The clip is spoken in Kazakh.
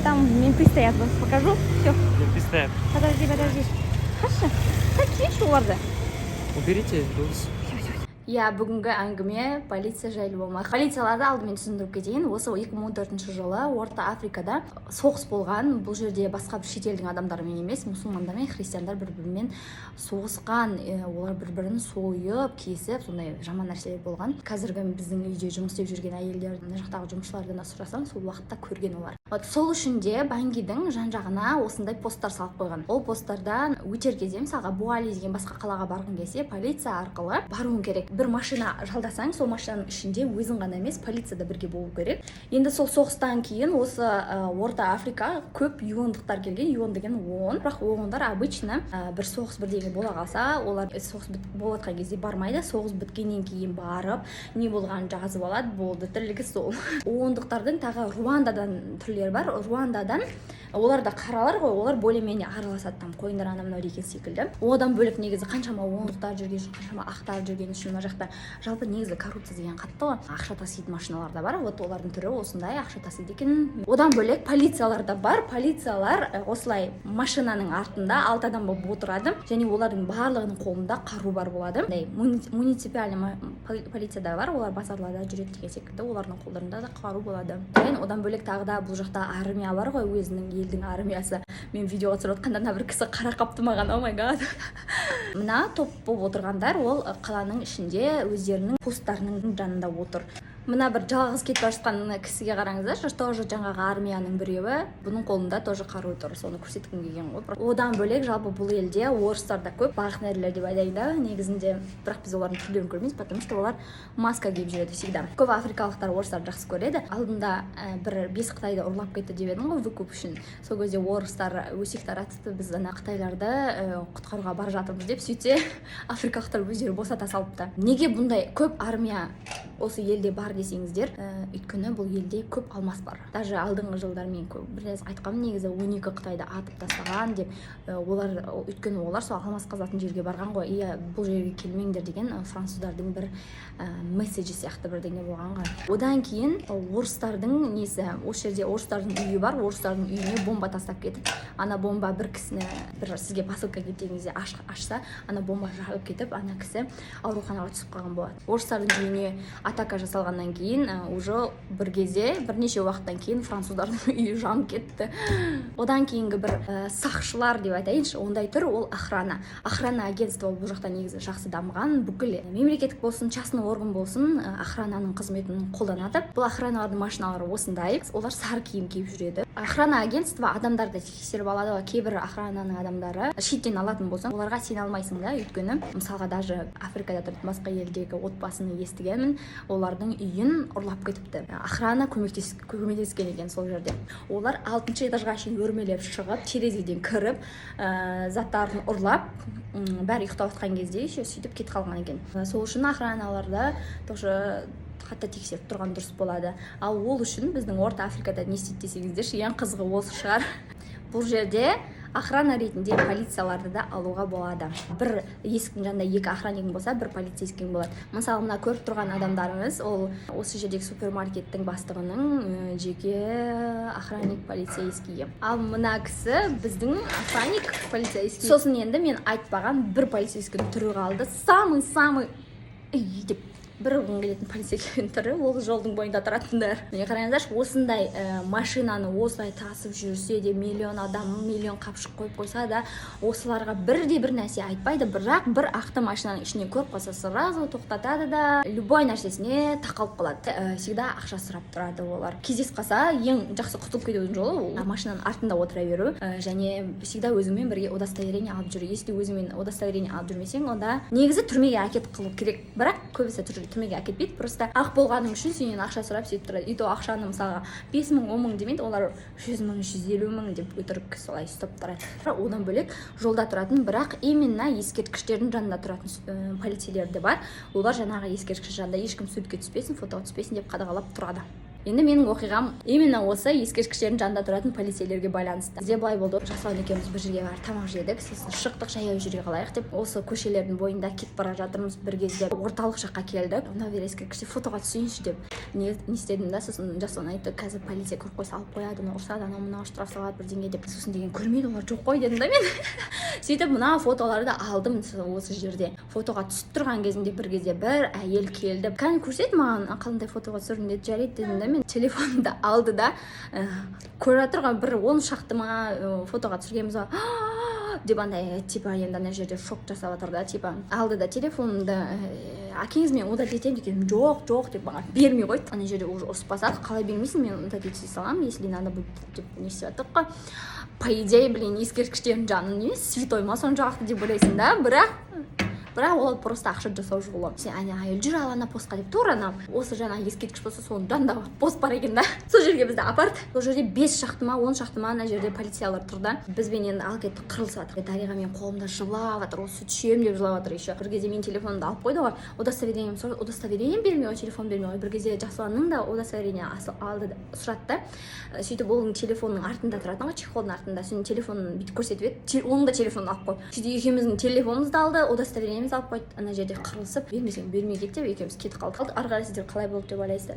там менты стоят, вот покажу. Все. Менты стоят. Подожди. Хорошо. Какие оларды? Уберите. Иә, бүгінгі әңгіме полиция жайлы болмақ. Полицияларды алдымен түсіндіріп кетейін. Осы 2014 жылы Орта Африкада соғыс болған. Бұл жерде басқа бір шетелдің адамдарымен емес, мұсылмандар мен христиандар бір-бірімен соғысқан. Олар бір-бірін сойып, кесіп, сондай жаман нәрселер болған. Қазіргі біздің үйде жұмыс істеп жүрген әйелдер, мына жақтағы жұмысшылардан сұрасаң, сол уақытта көрген олар. Сол үшін де Бангидің жан-жағына осындай посттар салып қойған. Ол посттардан өтер кезде, мысалға Буали деген басқа қалаға барғың келсе, полиция арқылы баруың керек. Бір машина жалдасаң, сол машинаның ішінде өзің ғана емес, полиция да бірге болу керек. Енді сол соғыстан кейін осы Орта Африка көп юондықтар келген. Юон деген оон, бірақ оондар обычно бір соғыс бірдеңе бола қалса, олар соғыс болып жатқан кезде бармайды. Соғыс біткеннен кейін барып, не болғанын жазып алады, болды, тірлігі сол. Оондықтардың тағы Руандадан түрлері бар. Руандадан олар да қаралар ғой, олар более-менее араласады, там қойындар ана мынау деген секілді. Одан бөлек негізі қаншама оондықтар жүрген, қаншама ақтар жүрген үшін мына жақта жалпы негізі коррупция деген қатты ғой. Ақша таситын машиналар да бар. Вот олардың түрі осындай ақша тасиды екен. Одан бөлек полициялар да бар. Полициялар осылай машинаның артында 6 адам болып отырады, және олардың барлығының қолында қару бар болады. Муниципальный полиция да бар, олар базарларда жүреді деген секілді, олардың қолдарында да қару болады. Одан бөлек тағы да бұл жақта армия бар ғой, өзінің елдің армиясы. Мен видеоға түсіріп отқанда мына бір кісі қара қапты маған, о май гад. Мына топ болып отырғандар ол қаланың ішінде өздерінің посттарының жанында отыр. Мына бір жалғыз кетіп бара жатқан кісіге қараңыздар, тоже жаңағы армияның біреуі, бұның қолында тоже қару тұр, соны көрсеткім келген ғой. Одан бөлек жалпы бұл елде орыстар да көп, бағнерлер деп айтайын да, негізінде, бірақ біз олардың түрлерін көрмейміз, потому что олар маска киіп жүреді всегда. Көп африкалықтар орыстарды жақсы көреді. Алдында бір 5 Қытайды ұрлап кетті деп едім ғой, выкуп үшін. Сол кезде орыстар өсек таратты, біз ана қытайларды құтқаруға бара жатырмыз деп, сөйтсе африкалықтар өздері босата салыпты. Неге бұндай көп армия осы елде бар десеңіздер, өйткені бұл елде көп алмас бар. Даже алдыңғы жылдар мен біраз айтқам, негізі 12 Қытайды атып тастаған деп, олар өйткені олар сол алмас қазатын жерге барған ғой. Иә, бұл жерге келмеңдер деген француздардың бір месседжі сияқты бірдеңе болған ғой. Одан кейін орыстардың несі, осы жерде орыстардың үйі бар, орыстардың үйіне бомба тастап кетіп, ана бомба бір кісіні, бір сізге посылка кеткеніңізде ашса, ана бомба жағып кетіп, ана кісі ауруханаға түсіп қалған болады. Орыстардың үйіне атака жасалғаннан кейін уже бір кезде, бірнеше уақыттан кейін француздардың үйі жанып кетті. Одан кейінгі бір сақшылар деп айтайыншы, ондай түр, ол охрана. Охрана агентство бұл жақта негізі жақсы дамыған, бүкіл мемлекеттік болсын, частный орган болсын, охрананың қызметін қолданады. Бұл охраналардың машиналары осындай, олар сары киім киіп жүреді. Охрана агентство адамдарды тексеріп алады, кейбір охрананың адамдары шеттен алатын болсаң, оларға сене алмайсың да, өйткені мысалға даже Африкада тұратын басқа елдегі отбасыны естігенмін, олардың үйін ұрлап кетіпті. Охрана көмектескен екен сол жерде. Олар 6-шы этажға шейін өрмелеп шығып, терезеден кіріп, заттарын ұрлап, бәрі ұйықтап жатқан кезде сөйтіп кетіп қалған екен. Сол үшін охраналарда тоже қатты тексеріп тұрған дұрыс болады. Ал ол үшін біздің Орта Африкада не істейді десеңіздерші, ең қызығы осы шығар. Бұл жерде охрана ретінде полицияларды да алуға болады. Бір есіктің жанында 2 охранник болса, бір полицейский болады. Мысалы, мына көріп тұрған адамдарыңыз, ол осы жердегі супермаркеттің бастығының жеке охранник полицейский. Ал мына кісі біздің охранник полицейский. Сосын енді мен айтпаған бір полицейскийдің түрі қалды. Самый деп бір оғын келетін полицейскийдің түрі, ол жолдың бойында тұратындар. Міне қараңыздаршы, осындай машинаны осылай тасып жүрсе де, миллион адам, миллион қапшық қойып қойса да, осыларға бірде-бір нәрсе айтпайды, бірақ бір ақты машинаның ішіне көріп қалса, сразу тоқтатады да, любой нәрсесіне тақалып қалады. Всегда ақша сұрап тұрады олар. Кездесіп қалса, ең жақсы құтылып кетудің жолы ол машинаның артында отыра беру, және всегда өзіңмен бірге удостоверение алып жүру. Если өзіңмен удостоверение алып жүрмесең, онда негізі түрмеге әкетіп қылу керек. Бірақ көбісі түрмеге әкетпейді, просто ақ болғаның үшін сенен ақша сұрап сөйтіп тұрады. И то ақшаны мысалға 5 мың, 10 мың демейді, олар 100 мың, 150 мың деп өтірік солай ұстап тұрады. Одан бөлек жолда тұратын, бірақ именно ескерткіштердің жанында тұратын полицейлер де бар. Олар жаңағы ескерткіш жанында ешкім суретке түспесін, фотоға түспесін деп қадағалап тұрады. Енді менің оқиғам именно осы ескерткіштердің жанында тұратын полицейлерге байланысты. Бізде былай болды, жасауын екеуміз бір жерге барып тамақ жедік, сосын шықтық жаяу жүре қалайық деп, осы көшелердің бойында кетіп бара жатырмыз. Bir кезде орталық жаққа келдік. Мына бір ескерткіште фотоға түсейінші деп не істедім да, сосын жасауын айтты, қазір полиция көріп қойса алып қояды, ұрсады, анау мынау штраф салады бірдеңе деп. Сосын деген көрмейді олар, жоқ қой дедім да мен. Сөйтіп мына фотоларды алдым осы жерде. Фотоға түсіп тұрған кезінде бір кезде бір әйел келді. Кәне көрсет маған, қандай фотоға түсірдім деді. Жарайды дедім да мен. Телефонымды алды да көріп тұрған бір 10 шақты ма фотоға түсіргенбіз ба деп андай типа енді ана жерде шок жасап жатыр да, типа алды да телефонымды әкеңіз мен удалить етемін дегенім жоқ деп маған бермей қойды. Ана жерде уже ұрысып басады, қалай бермейсің, мен удалить ете саламын, если надо будет деп не істеп жатырмық қой. По идее, блин, ескерткіштердің жанын не святой ма соншалықты деп ойлайсың да, бірақ ол просто ақша жасау жолы. Сен әйел жүр ал ана постқа деп тура ана осы жаңа ескерткіш болса соның жанында пост бар екен да. Сол жерге бізді апарды. Сол жерде 5 шақты ма 10 шақты ма ана жерде полициялар тұрды. Бізбен енді алып кетіп қырылысып жатыр. Дариға мен қолымда жылап жатыр, осы түшем деп жылап жатыр еще. Бір кезде мен телефонымды алып қойды ғой. Удостоверением бермей қой, телефон бермей қой. Бір кезде Жасұланның да удостоверение алды сұрады да. Сөйтіп оның телефонның артында тұратын ғой, чехолдың артында. Соның телефонын бүйтіп көрсетіп еді. Оның да телефонын алып қойды. Сөйтіп екеуміздің телефонымызды алды, удостоверение алып қойды. Ана жерде қырылысып бермей кетті деп екеуміз кетіп қалдық. Ары қарай сіздер қалай болды деп ойлайсыздар?